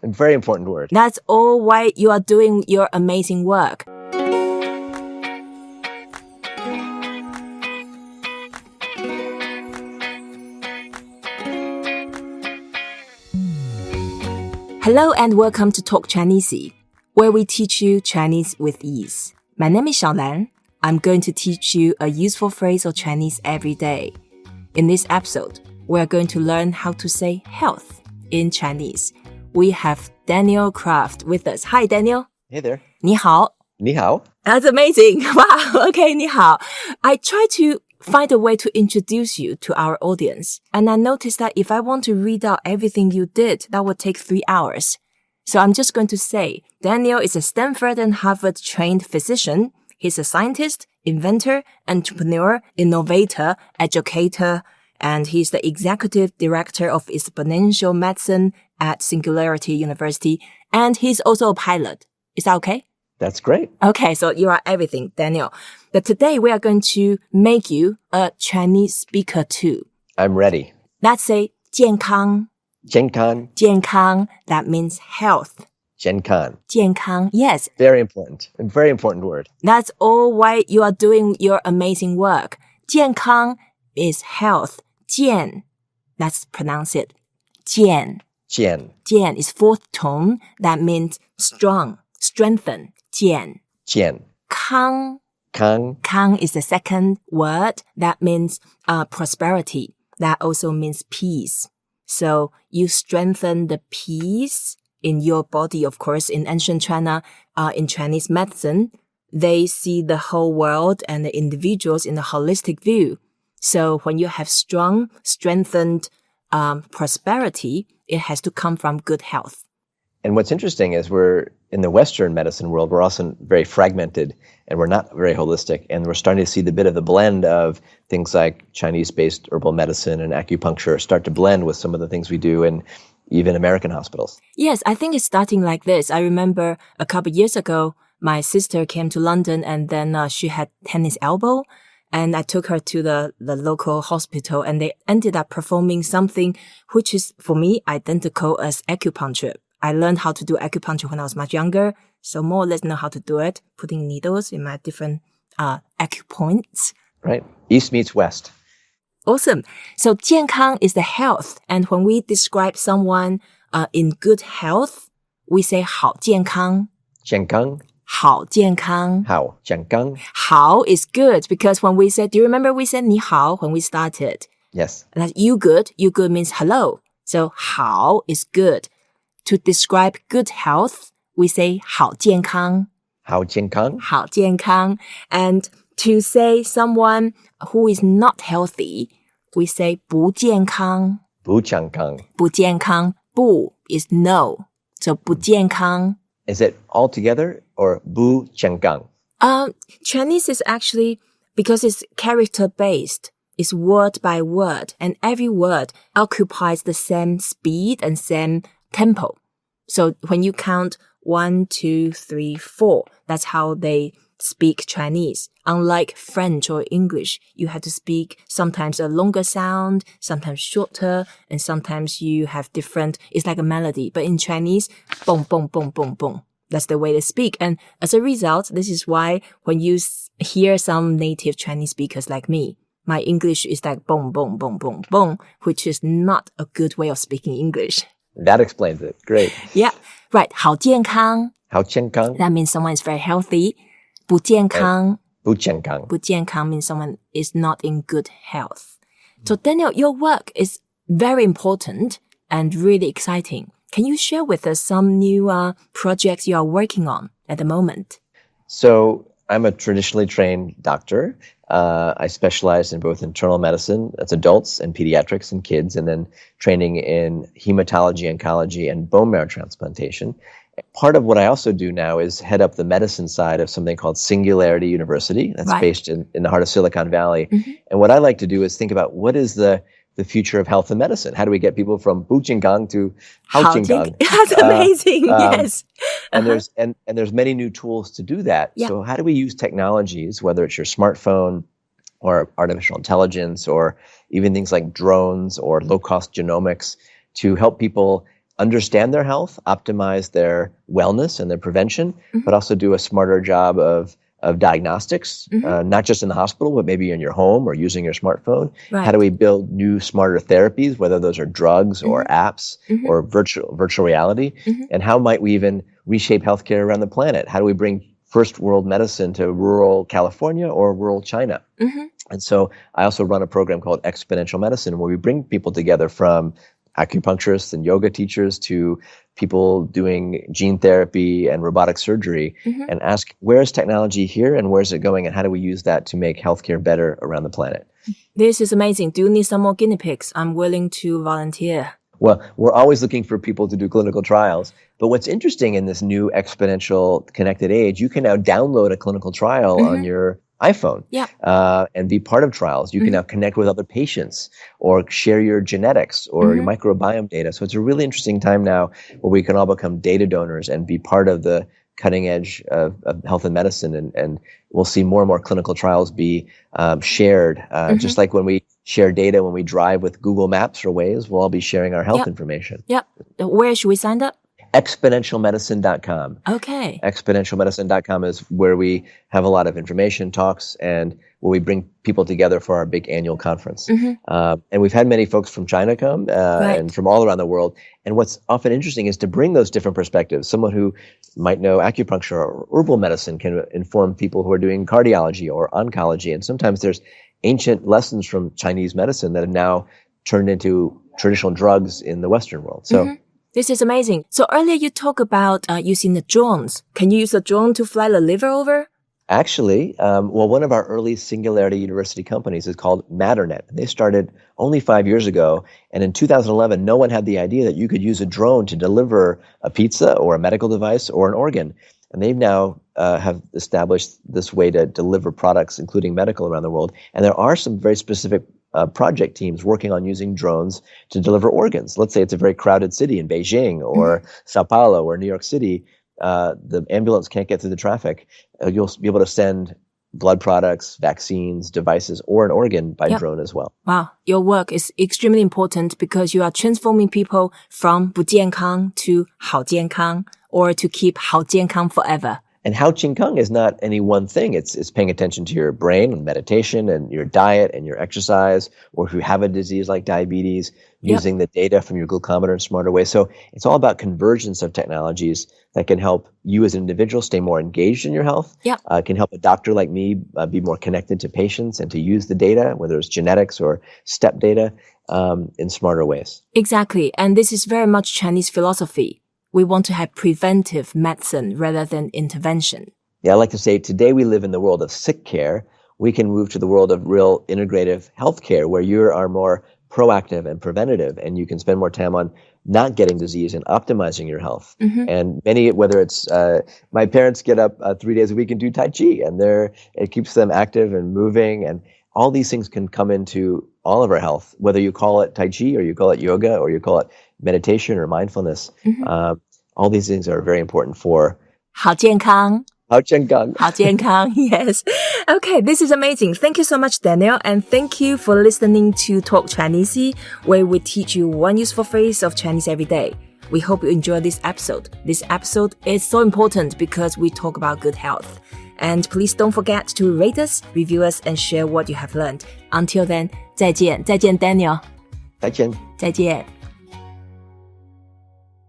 A very important word. That's all why you are doing your amazing work. Hello and welcome to Talk Chineasy, where we teach you Chinese with ease. My name is ShaoLan. I'm going to teach you a useful phrase of Chinese every day. In this episode, we're going to learn how to say health in Chinese. We have Daniel Kraft with us. Hi, Daniel. Hey there. 你好. 你好. That's amazing. Wow. Okay, 你好. I try to find a way to introduce you to our audience. And I noticed that if I want to read out everything you did, that would take 3 hours. So I'm just going to say, Daniel is a Stanford and Harvard-trained physician. He's a scientist, inventor, entrepreneur, innovator, educator, and he's the executive director of exponential medicine at Singularity University. And he's also a pilot. Is that okay? That's great. Okay, so you are everything, Daniel. But today we are going to make you a Chinese speaker too. I'm ready. Let's say 健康. jiàn kāng. 健康, that means health. jiàn kāng. 健康, yes. Very important. A very important word. That's all why you are doing your amazing work. 健康 is health. 健, let's pronounce it. 健. jiàn. 健is fourth tone. That means strong, strengthen. 健. jiàn. kāng. kāng. Kāng is the second word. That means prosperity. That also means peace. So you strengthen the peace in your body, of course. In ancient China, in Chinese medicine, they see the whole world and the individuals in a holistic view. So when you have strong, strengthened prosperity, it has to come from good health. And what's interesting is we're in the Western medicine world, we're also very fragmented and we're not very holistic. And we're starting to see the bit of the blend of things like Chinese-based herbal medicine and acupuncture start to blend with some of the things we do in even American hospitals. Yes, I think it's starting like this. I remember a couple of years ago, my sister came to London and then she had tennis elbow. And I took her to the local hospital and they ended up performing something which is, for me, identical as acupuncture. I learned how to do acupuncture when I was much younger, so more or less know how to do it, putting needles in my different acupoints. Right. East meets West. Awesome. So 健康 is the health. And when we describe someone in good health, we say 好健康. jiàn kāng. 好健康. How? jiàn kāng. 好 is good because when we said, do you remember we said 你好 when we started? Yes. That's you good. You good means hello. So 好 is good. To describe good health, we say 好健康. 好健康. 好健康. And to say someone who is not healthy, we say 不健康. 不健康. 不健康. 不 is no. So 不健康. Is it all together or 不健康? Chinese is actually, because it's character-based, it's word by word, and every word occupies the same speed and same tempo. So when you count 1, 2, 3, 4, that's how they speak Chinese. Unlike French or English, you have to speak sometimes a longer sound, sometimes shorter, and sometimes you have different, it's like a melody. But in Chinese, boom, boom, boom, boom, boom. That's the way they speak. And as a result, this is why when you hear some native Chinese speakers like me, my English is like boom, boom, boom, boom, boom, which is not a good way of speaking English. That explains it. Great. Yeah. Right. 好健康. 好健康. That means someone is very healthy. 不健康. 不健康. 不健康 means someone is not in good health. So Daniel, your work is very important and really exciting. Can you share with us some new projects you are working on at the moment? So I'm a traditionally trained doctor. I specialize in both internal medicine, that's adults and pediatrics and kids, and then training in hematology, oncology, and bone marrow transplantation. Part of what I also do now is head up the medicine side of something called Singularity University. That's right. Based in the heart of Silicon Valley. Mm-hmm. And what I like to do is think about what is the future of health and medicine. How do we get people from Bu Jian to Hao Jian? That's amazing. Yes. And there's many new tools to do that. Yeah. So how do we use technologies, whether it's your smartphone or artificial intelligence or even things like drones or low-cost genomics, to help people understand their health, optimize their wellness and their prevention, but also do a smarter job of diagnostics, not just in the hospital, but maybe in your home or using your smartphone. Right. How do we build new, smarter therapies, whether those are drugs or apps or virtual reality? And how might we even reshape healthcare around the planet? How do we bring first world medicine to rural California or rural China? And so I also run a program called Exponential Medicine, where we bring people together from acupuncturists and yoga teachers to people doing gene therapy and robotic surgery, and ask, where is technology here and where is it going, and how do we use that to make healthcare better around the planet? This is amazing. Do you need some more guinea pigs? I'm willing to volunteer. Well, we're always looking for people to do clinical trials. But what's interesting in this new exponential connected age, you can now download a clinical trial on your iPhone and be part of trials. You can now connect with other patients or share your genetics or your microbiome data. So it's a really interesting time now where we can all become data donors and be part of the cutting edge of health and medicine. And we'll see more and more clinical trials be shared. Just like when we share data when we drive with Google Maps or Waze, we'll all be sharing our health information. Where should we sign up? Exponentialmedicine.com. Okay. Exponentialmedicine.com is where we have a lot of information, talks, and where we bring people together for our big annual conference. And we've had many folks from China come and from all around the world. And what's often interesting is to bring those different perspectives. Someone who might know acupuncture or herbal medicine can inform people who are doing cardiology or oncology. And sometimes there's ancient lessons from Chinese medicine that have now turned into traditional drugs in the Western world. So. This is amazing. So earlier you talked about using the drones. Can you use a drone to fly the liver over? Actually, one of our early Singularity University companies is called Matternet. They started only 5 years ago. And in 2011, no one had the idea that you could use a drone to deliver a pizza or a medical device or an organ. And they've now have established this way to deliver products, including medical, around the world. And there are some very specific project teams working on using drones to deliver organs. Let's say it's a very crowded city in Beijing or Sao Paulo or New York City. The ambulance can't get through the traffic. You'll be able to send blood products, vaccines, devices, or an organ by drone as well. Wow. Your work is extremely important because you are transforming people from 不健康 to 好健康 or to keep 好健康 forever. And Hao Qing Kang is not any one thing. It's paying attention to your brain and meditation and your diet and your exercise, or if you have a disease like diabetes, using the data from your glucometer in smarter ways. So it's all about convergence of technologies that can help you as an individual stay more engaged in your health. Can help a doctor like me be more connected to patients and to use the data, whether it's genetics or step data, in smarter ways. Exactly. And this is very much Chinese philosophy. We want to have preventive medicine rather than intervention. Yeah, I like to say today we live in the world of sick care. We can move to the world of real integrative healthcare where you are more proactive and preventative, and you can spend more time on not getting disease and optimizing your health. And many, whether it's my parents get up 3 days a week and do Tai Chi, and it keeps them active and moving, and all these things can come into all of our health, whether you call it Tai Chi or you call it yoga or you call it meditation or mindfulness. All these things are very important for 好健康 好健康. 好健康 Yes. Okay, this is amazing. Thank you so much, Daniel. And thank you for listening to Talk Chineasy, where we teach you one useful phrase of Chinese every day. We hope you enjoy this episode. This episode is so important because we talk about good health. And please don't forget to rate us, review us, and share what you have learned. Until then, 再见 Daniel. 再见. 再见